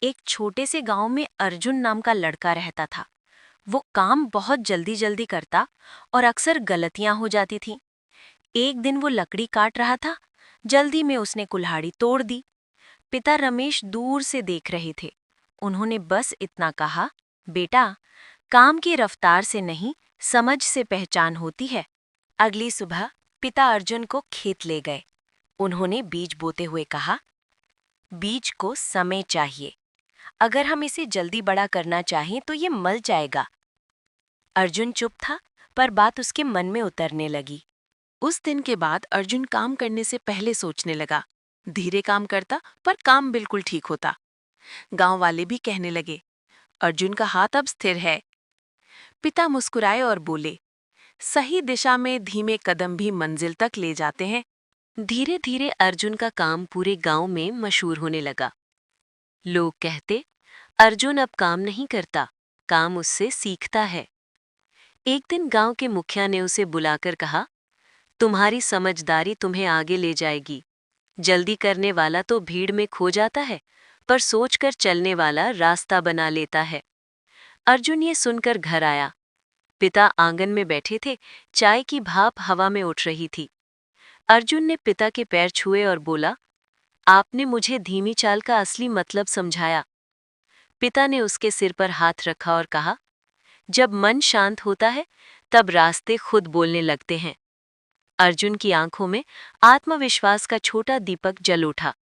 एक छोटे से गांव में अर्जुन नाम का लड़का रहता था। वो काम बहुत जल्दी जल्दी करता और अक्सर गलतियां हो जाती थीं। एक दिन वो लकड़ी काट रहा था। जल्दी में उसने कुल्हाड़ी तोड़ दी। पिता रमेश दूर से देख रहे थे। उन्होंने बस इतना कहा, बेटा, काम की रफ्तार से नहीं, समझ से पहचान होती है। अगली सुबह पिता अर्जुन को खेत ले गए। उन्होंने बीज बोते हुए कहा, बीज को समय चाहिए। अगर हम इसे जल्दी बड़ा करना चाहें तो ये मल जाएगा। अर्जुन चुप था, पर बात उसके मन में उतरने लगी। उस दिन के बाद अर्जुन काम करने से पहले सोचने लगा। धीरे काम करता पर काम बिल्कुल ठीक होता। गांव वाले भी कहने लगे, अर्जुन का हाथ अब स्थिर है। पिता मुस्कुराए और बोले, सही दिशा में धीमे कदम भी मंजिल तक ले जाते हैं। धीरे धीरे अर्जुन का काम पूरे गांव में मशहूर होने लगा। लोग कहते, अर्जुन अब काम नहीं करता, काम उससे सीखता है। एक दिन गांव के मुखिया ने उसे बुलाकर कहा, तुम्हारी समझदारी तुम्हें आगे ले जाएगी। जल्दी करने वाला तो भीड़ में खो जाता है, पर सोचकर चलने वाला रास्ता बना लेता है। अर्जुन ये सुनकर घर आया। पिता आंगन में बैठे थे, चाय की भाप हवा में उठ रही थी। अर्जुन ने पिता के पैर छुए और बोला, आपने मुझे धीमी चाल का असली मतलब समझाया। पिता ने उसके सिर पर हाथ रखा और कहा, जब मन शांत होता है तब रास्ते खुद बोलने लगते हैं। अर्जुन की आंखों में आत्मविश्वास का छोटा दीपक जल उठा।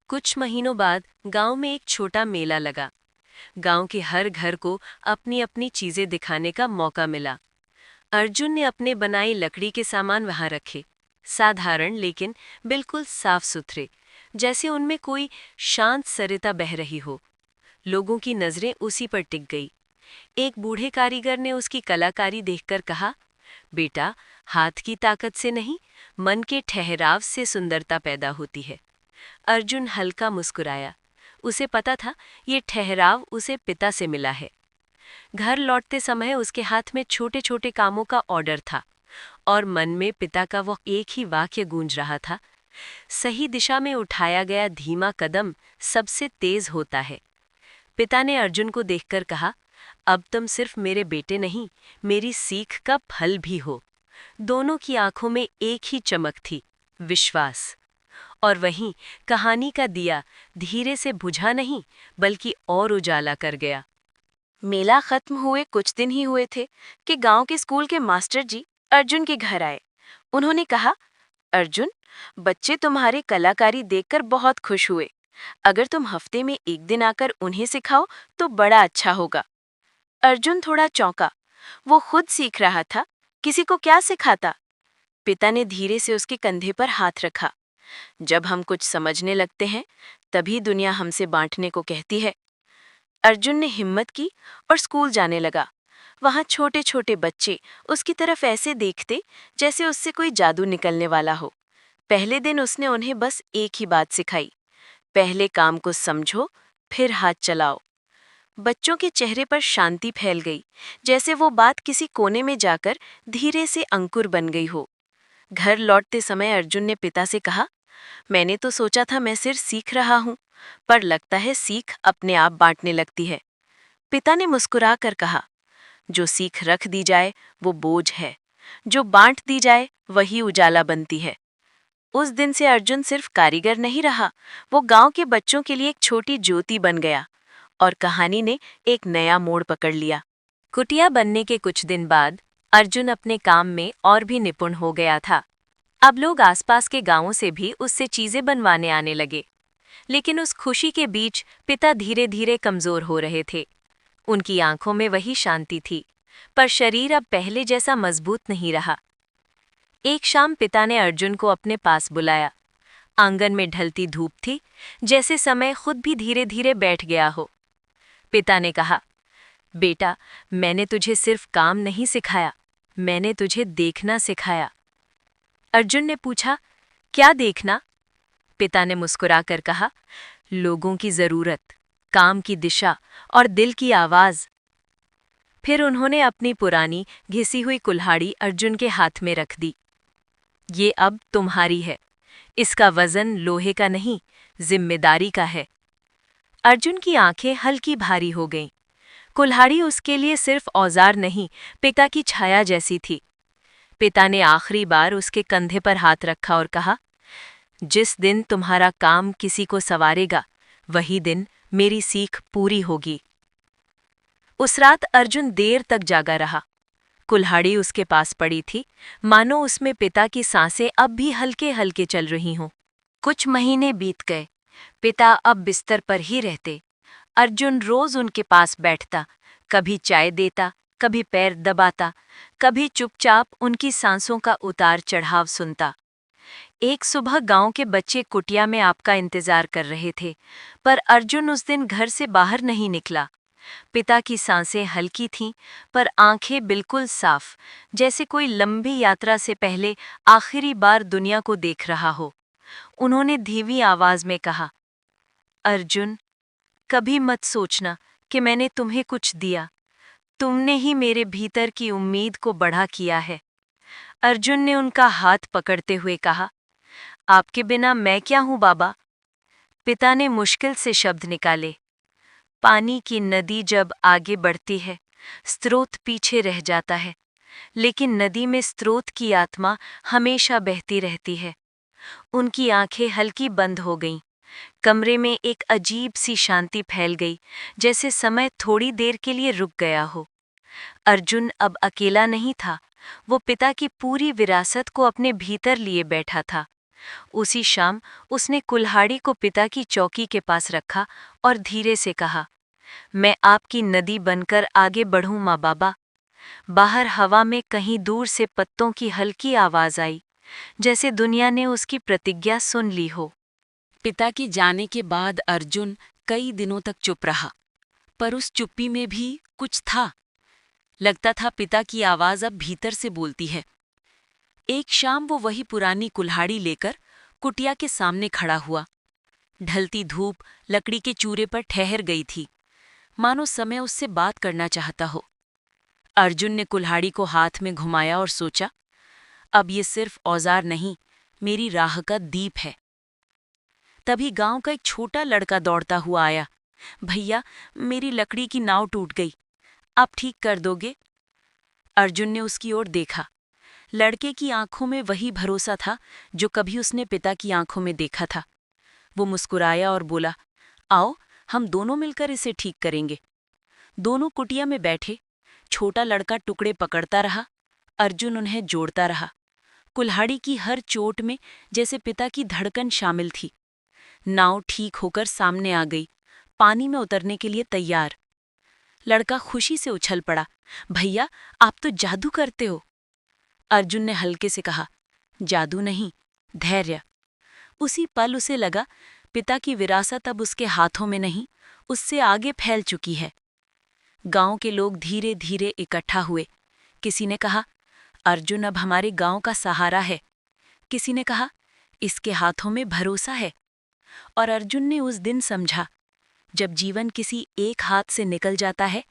कुछ महीनों बाद गांव में एक छोटा मेला लगा। गांव के हर घर को अपनी अपनी चीजें दिखाने का मौका मिला। अर्जुन ने अपने बनाई लकड़ी के सामान वहां रखे, साधारण लेकिन बिल्कुल साफ सुथरे, जैसे उनमें कोई शांत सरिता बह रही हो। लोगों की नजरें उसी पर टिक गई। एक बूढ़े कारीगर ने उसकी कलाकारी देखकर कहा, बेटा, हाथ की ताकत से नहीं, मन के ठहराव से सुंदरता पैदा होती है। अर्जुन हल्का मुस्कुराया। उसे पता था ये ठहराव उसे पिता से मिला है। घर लौटते समय उसके हाथ में छोटे छोटे कामों का ऑर्डर था और मन में पिता का वो एक ही वाक्य गूंज रहा था, सही दिशा में उठाया गया धीमा कदम सबसे तेज होता है। पिता ने अर्जुन को देखकर कहा, अब तुम सिर्फ मेरे बेटे नहीं, मेरी सीख का फल भी हो। दोनों की आंखों में एक ही चमक थी, विश्वास। और वहीं कहानी का दिया धीरे से बुझा नहीं, बल्कि और उजाला कर गया। मेला खत्म हुए कुछ दिन ही हुए थे कि गांव के स्कूल के मास्टर जी अर्जुन के घर आए। उन्होंने कहा, अर्जुन, बच्चे तुम्हारी कलाकारी देखकर बहुत खुश हुए। अगर तुम हफ्ते में एक दिन आकर उन्हें सिखाओ तो बड़ा अच्छा होगा। अर्जुन थोड़ा चौंका। वो खुद सीख रहा था, किसी को क्या सिखाता। पिता ने धीरे से उसके कंधे पर हाथ रखा। जब हम कुछ समझने लगते हैं, तभी दुनिया हमसे बांटने को कहती है। अर्जुन ने हिम्मत की और स्कूल जाने लगा। वहां छोटे छोटे बच्चे उसकी तरफ ऐसे देखते जैसे उससे कोई जादू निकलने वाला हो। पहले दिन उसने उन्हें बस एक ही बात सिखाई, पहले काम को समझो, फिर हाथ चलाओ। बच्चों के चेहरे पर शांति फैल गई, जैसे वो बात किसी कोने में जाकर धीरे से अंकुर बन गई हो। घर लौटते समय अर्जुन ने पिता से कहा, मैंने तो सोचा था मैं सिर्फ सीख रहा हूँ, पर लगता है सीख अपने आप बांटने लगती है। पिता ने मुस्कुरा कर कहा, जो सीख रख दी जाए वो बोझ है, जो बांट दी जाए वही उजाला बनती है। उस दिन से अर्जुन सिर्फ कारीगर नहीं रहा, वो गांव के बच्चों के लिए एक छोटी ज्योति बन गया और कहानी ने एक नया मोड़ पकड़ लिया। कुटिया बनने के कुछ दिन बाद अर्जुन अपने काम में और भी निपुण हो गया था। अब लोग आसपास के गांवों से भी उससे चीजें बनवाने आने लगे। लेकिन उस खुशी के बीच पिता धीरे धीरे कमजोर हो रहे थे। उनकी आंखों में वही शांति थी, पर शरीर अब पहले जैसा मजबूत नहीं रहा। एक शाम पिता ने अर्जुन को अपने पास बुलाया। आंगन में ढलती धूप थी, जैसे समय खुद भी धीरे धीरे बैठ गया हो। पिता ने कहा, बेटा, मैंने तुझे सिर्फ काम नहीं सिखाया, मैंने तुझे देखना सिखाया। अर्जुन ने पूछा, क्या देखना? पिता ने मुस्कुराकर कहा, लोगों की जरूरत, काम की दिशा और दिल की आवाज। फिर उन्होंने अपनी पुरानी घिसी हुई कुल्हाड़ी अर्जुन के हाथ में रख दी। ये अब तुम्हारी है, इसका वजन लोहे का नहीं, जिम्मेदारी का है। अर्जुन की आंखें हल्की भारी हो गईं। कुल्हाड़ी उसके लिए सिर्फ औजार नहीं, पिता की छाया जैसी थी। पिता ने आखिरी बार उसके कंधे पर हाथ रखा और कहा, जिस दिन तुम्हारा काम किसी को संवारेगा, वही दिन मेरी सीख पूरी होगी। उस रात अर्जुन देर तक जागा रहा। कुल्हाड़ी उसके पास पड़ी थी, मानो उसमें पिता की सांसें अब भी हल्के हल्के चल रही हों। कुछ महीने बीत गए। पिता अब बिस्तर पर ही रहते। अर्जुन रोज उनके पास बैठता, कभी चाय देता, कभी पैर दबाता, कभी चुपचाप उनकी सांसों का उतार चढ़ाव सुनता। एक सुबह गांव के बच्चे कुटिया में आपका इंतजार कर रहे थे, पर अर्जुन उस दिन घर से बाहर नहीं निकला। पिता की सांसें हल्की थीं, पर आंखें बिल्कुल साफ, जैसे कोई लंबी यात्रा से पहले आखिरी बार दुनिया को देख रहा हो। उन्होंने धीमी आवाज में कहा, अर्जुन, कभी मत सोचना कि मैंने तुम्हें कुछ दिया। तुमने ही मेरे भीतर की उम्मीद को बड़ा किया है। अर्जुन ने उनका हाथ पकड़ते हुए कहा, आपके बिना मैं क्या हूं बाबा? पिता ने मुश्किल से शब्द निकाले, पानी की नदी जब आगे बढ़ती है, स्रोत पीछे रह जाता है, लेकिन नदी में स्रोत की आत्मा हमेशा बहती रहती है। उनकी आंखें हल्की बंद हो गईं। कमरे में एक अजीब सी शांति फैल गई, जैसे समय थोड़ी देर के लिए रुक गया हो। अर्जुन अब अकेला नहीं था, वो पिता की पूरी विरासत को अपने भीतर लिए बैठा था। उसी शाम उसने कुल्हाड़ी को पिता की चौकी के पास रखा और धीरे से कहा, मैं आपकी नदी बनकर आगे बढ़ूं माँ बाबा। बाहर हवा में कहीं दूर से पत्तों की हल्की आवाज आई, जैसे दुनिया ने उसकी प्रतिज्ञा सुन ली हो। पिता के जाने के बाद अर्जुन कई दिनों तक चुप रहा, पर उस चुप्पी में भी कुछ था। लगता था पिता की आवाज अब भीतर से बोलती है। एक शाम वो वही पुरानी कुल्हाड़ी लेकर कुटिया के सामने खड़ा हुआ। ढलती धूप लकड़ी के चूरे पर ठहर गई थी, मानो समय उससे बात करना चाहता हो। अर्जुन ने कुल्हाड़ी को हाथ में घुमाया और सोचा, अब ये सिर्फ औजार नहीं, मेरी राह का दीप है। तभी गांव का एक छोटा लड़का दौड़ता हुआ आया, भैया, मेरी लकड़ी की नाव टूट गई, आप ठीक कर दोगे? अर्जुन ने उसकी ओर देखा। लड़के की आंखों में वही भरोसा था जो कभी उसने पिता की आंखों में देखा था। वो मुस्कुराया और बोला, आओ, हम दोनों मिलकर इसे ठीक करेंगे। दोनों कुटिया में बैठे। छोटा लड़का टुकड़े पकड़ता रहा, अर्जुन उन्हें जोड़ता रहा। कुल्हाड़ी की हर चोट में जैसे पिता की धड़कन शामिल थी। नाव ठीक होकर सामने आ गई, पानी में उतरने के लिए तैयार। लड़का खुशी से उछल पड़ा, भैया, आप तो जादू करते हो। अर्जुन ने हल्के से कहा, जादू नहीं, धैर्य। उसी पल उसे लगा, पिता की विरासत अब उसके हाथों में नहीं, उससे आगे फैल चुकी है। गांव के लोग धीरे धीरे इकट्ठा हुए। किसी ने कहा, अर्जुन अब हमारे गांव का सहारा है। किसी ने कहा, इसके हाथों में भरोसा है। और अर्जुन ने उस दिन समझा, जब जीवन किसी एक हाथ से निकल जाता है,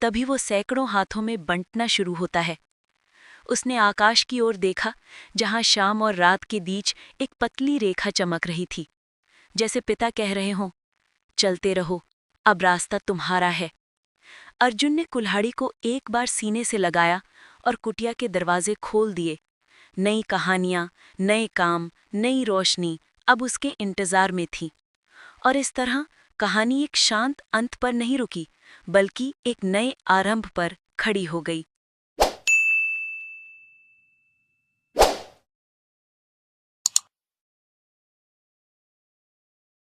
तभी वो सैकड़ों हाथों में बंटना शुरू होता है। उसने आकाश की ओर देखा, जहां शाम और रात के बीच एक पतली रेखा चमक रही थी, जैसे पिता कह रहे हों, चलते रहो, अब रास्ता तुम्हारा है। अर्जुन ने कुल्हाड़ी को एक बार सीने से लगाया और कुटिया के दरवाजे खोल दिए। नई कहानियां, नए काम, नई रोशनी अब उसके इंतजार में थी। और इस तरह कहानी एक शांत अंत पर नहीं रुकी, बल्कि एक नए आरंभ पर खड़ी हो गई।